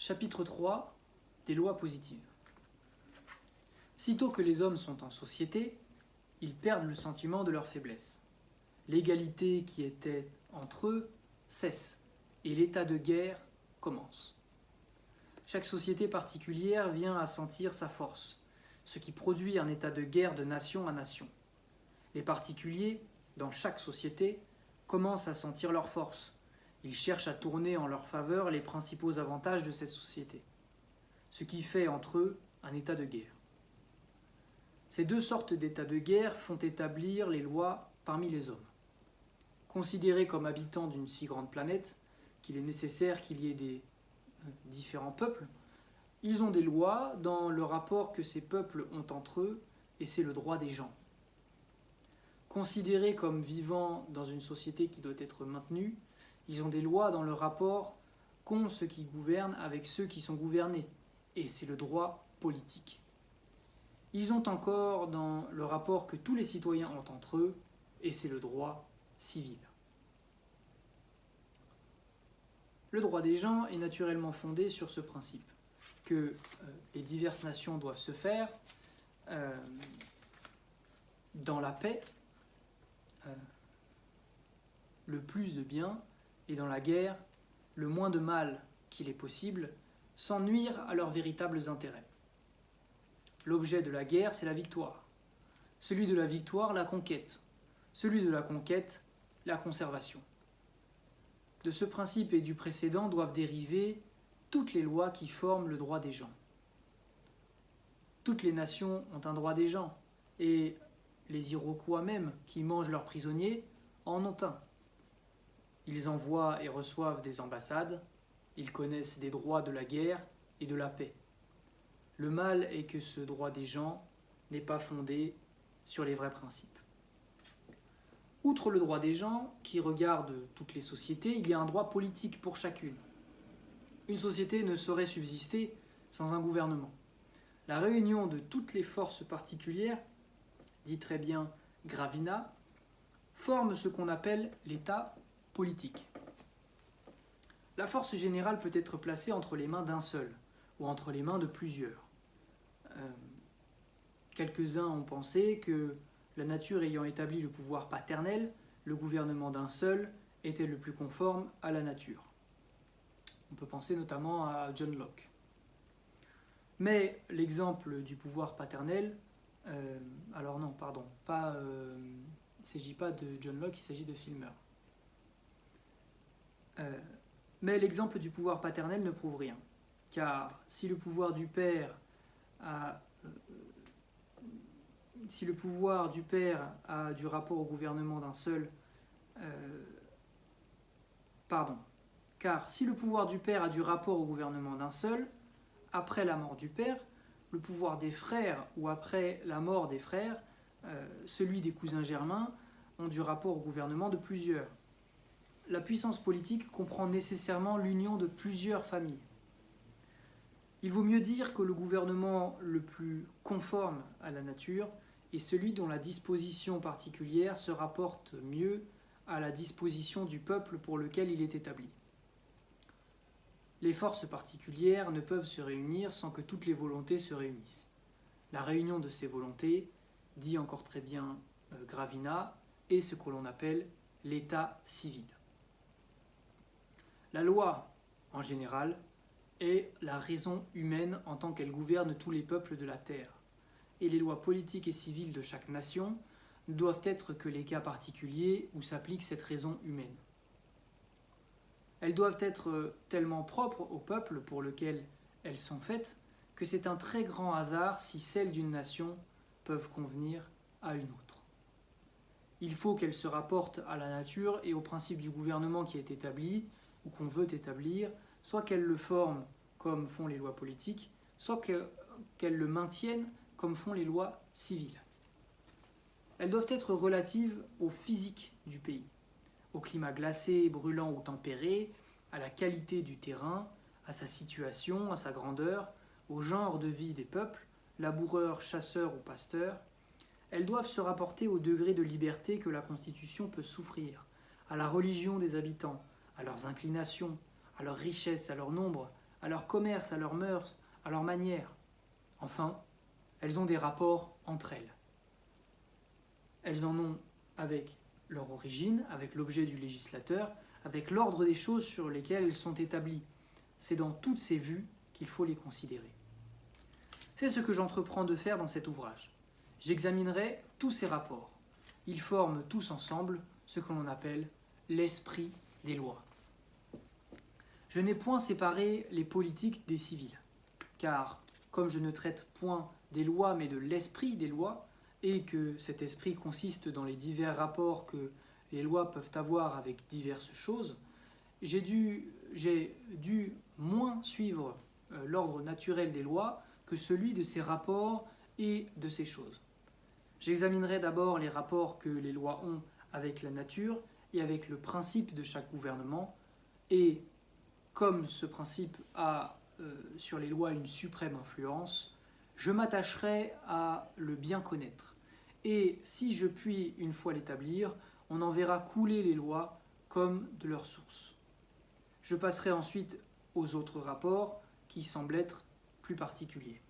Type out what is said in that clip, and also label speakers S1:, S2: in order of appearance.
S1: Chapitre 3 des lois positives. Sitôt que les hommes sont en société, ils perdent le sentiment de leur faiblesse. L'égalité qui était entre eux cesse et l'état de guerre commence. Chaque société particulière vient à sentir sa force, ce qui produit un état de guerre de nation à nation. Les particuliers, dans chaque société, commencent à sentir leur force. Ils cherchent à tourner en leur faveur les principaux avantages de cette société, ce qui fait entre eux un état de guerre. Ces deux sortes d'états de guerre font établir les lois parmi les hommes. Considérés comme habitants d'une si grande planète qu'il est nécessaire qu'il y ait des différents peuples, ils ont des lois dans le rapport que ces peuples ont entre eux, et c'est le droit des gens. Considérés comme vivant dans une société qui doit être maintenue, ils ont des lois dans le rapport qu'ont ceux qui gouvernent avec ceux qui sont gouvernés, et c'est le droit politique. Ils ont encore dans le rapport que tous les citoyens ont entre eux, et c'est le droit civil. Le droit des gens est naturellement fondé sur ce principe, que les diverses nations doivent se faire dans la paix, le plus de bien, et dans la guerre, le moins de mal qu'il est possible, sans nuire à leurs véritables intérêts. L'objet de la guerre, c'est la victoire. Celui de la victoire, la conquête. Celui de la conquête, la conservation. De ce principe et du précédent doivent dériver toutes les lois qui forment le droit des gens. Toutes les nations ont un droit des gens, et les Iroquois même, qui mangent leurs prisonniers, en ont un. Ils envoient et reçoivent des ambassades, ils connaissent des droits de la guerre et de la paix. Le mal est que ce droit des gens n'est pas fondé sur les vrais principes. Outre le droit des gens, qui regarde toutes les sociétés, il y a un droit politique pour chacune. Une société ne saurait subsister sans un gouvernement. La réunion de toutes les forces particulières, dit très bien Gravina, forme ce qu'on appelle l'État politique. La force générale peut être placée entre les mains d'un seul, ou entre les mains de plusieurs. Quelques-uns ont pensé que la nature ayant établi le pouvoir paternel, le gouvernement d'un seul était le plus conforme à la nature. On peut penser notamment à John Locke. Mais l'exemple du pouvoir paternel, il ne s'agit pas de John Locke, il s'agit de Filmer. Mais l'exemple du pouvoir paternel ne prouve rien, car si le pouvoir du père a du rapport au gouvernement d'un seul, après la mort du père, le pouvoir des frères ou après la mort des frères, celui des cousins germains, ont du rapport au gouvernement de plusieurs. La puissance politique comprend nécessairement l'union de plusieurs familles. Il vaut mieux dire que le gouvernement le plus conforme à la nature est celui dont la disposition particulière se rapporte mieux à la disposition du peuple pour lequel il est établi. Les forces particulières ne peuvent se réunir sans que toutes les volontés se réunissent. La réunion de ces volontés, dit encore très bien Gravina, est ce que l'on appelle l'état civil. La loi, en général, est la raison humaine en tant qu'elle gouverne tous les peuples de la terre. Et les lois politiques et civiles de chaque nation ne doivent être que les cas particuliers où s'applique cette raison humaine. Elles doivent être tellement propres au peuple pour lequel elles sont faites que c'est un très grand hasard si celles d'une nation peuvent convenir à une autre. Il faut qu'elles se rapportent à la nature et au principe du gouvernement qui est établi ou qu'on veut établir, soit qu'elles le forment comme font les lois politiques, soit qu'elles le maintiennent comme font les lois civiles. Elles doivent être relatives au physique du pays, au climat glacé, brûlant ou tempéré, à la qualité du terrain, à sa situation, à sa grandeur, au genre de vie des peuples, laboureurs, chasseurs ou pasteurs. Elles doivent se rapporter au degré de liberté que la Constitution peut souffrir, à la religion des habitants, à leurs inclinations, à leur richesse, à leur nombre, à leur commerce, à leurs mœurs, à leurs manières. Enfin, elles ont des rapports entre elles. Elles en ont avec leur origine, avec l'objet du législateur, avec l'ordre des choses sur lesquelles elles sont établies. C'est dans toutes ces vues qu'il faut les considérer. C'est ce que j'entreprends de faire dans cet ouvrage. J'examinerai tous ces rapports. Ils forment tous ensemble ce que l'on appelle l'esprit des lois. Je n'ai point séparé les politiques des civils, car comme je ne traite point des lois mais de l'esprit des lois, et que cet esprit consiste dans les divers rapports que les lois peuvent avoir avec diverses choses, j'ai dû moins suivre l'ordre naturel des lois que celui de ces rapports et de ces choses. J'examinerai d'abord les rapports que les lois ont avec la nature et avec le principe de chaque gouvernement, et comme ce principe a sur les lois une suprême influence, je m'attacherai à le bien connaître. Et si je puis une fois l'établir, on en verra couler les lois comme de leur source. Je passerai ensuite aux autres rapports qui semblent être plus particuliers.